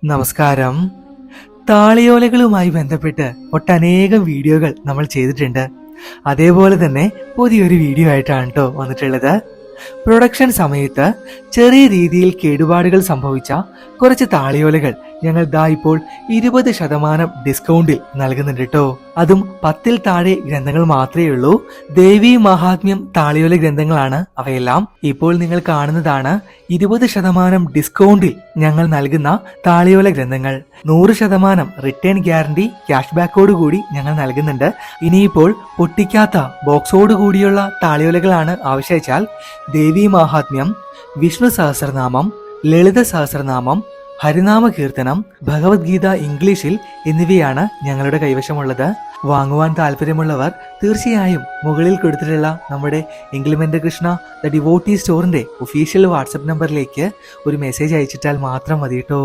നമസ്കാരം. താളിയോലകളുമായി ബന്ധപ്പെട്ട് ഒട്ടനേകം വീഡിയോകൾ നമ്മൾ ചെയ്തിട്ടുണ്ട്. അതേപോലെ തന്നെ പുതിയൊരു വീഡിയോ ആയിട്ടാണ് കേട്ടോ വന്നിട്ടുള്ളത്. പ്രൊഡക്ഷൻ സമയത്ത് ചെറിയ രീതിയിൽ കേടുപാടുകൾ സംഭവിച്ച കുറച്ച് താളിയോലകൾ ഞങ്ങൾ ഇപ്പോൾ 20% ഡിസ്കൗണ്ടിൽ നൽകുന്നുണ്ട് കേട്ടോ. അതും 10ൽ താഴെ ഗ്രന്ഥങ്ങൾ മാത്രമേ ഉള്ളൂ. ദേവി മഹാത്മ്യം താളിയോല ഗ്രന്ഥങ്ങളാണ് അവയെല്ലാം. ഇപ്പോൾ നിങ്ങൾ കാണുന്നതാണ് 20% ഡിസ്കൗണ്ടിൽ ഞങ്ങൾ നൽകുന്ന താളിയോല ഗ്രന്ഥങ്ങൾ. 100% റിട്ടേൺ ഗ്യാരണ്ടി ക്യാഷ് ബാക്കോട് കൂടി ഞങ്ങൾ നൽകുന്നുണ്ട്. ഇനിയിപ്പോൾ പൊട്ടിക്കാത്ത ബോക്സോട് കൂടിയുള്ള താളിയോലകളാണ് ആവശ്യച്ചാൽ ദേവി മഹാത്മ്യം, വിഷ്ണു സഹസ്രനാമം, ലളിത സഹസ്രനാമം, ഹരിനാമ കീർത്തനം, ഭഗവത്ഗീത ഇംഗ്ലീഷിൽ എന്നിവയാണ് ഞങ്ങളുടെ കൈവശമുള്ളത്. വാങ്ങുവാൻ താല്പര്യമുള്ളവർ തീർച്ചയായും മുകളിൽ കൊടുത്തിട്ടുള്ള നമ്മുടെ എങ്കിലിമെന്റ് കൃഷ്ണ ദ ഡിവോട്ടി സ്റ്റോറിന്റെ ഒഫീഷ്യൽ വാട്സപ്പ് നമ്പറിലേക്ക് ഒരു മെസ്സേജ് അയച്ചിട്ടാൽ മാത്രം മതി കേട്ടോ.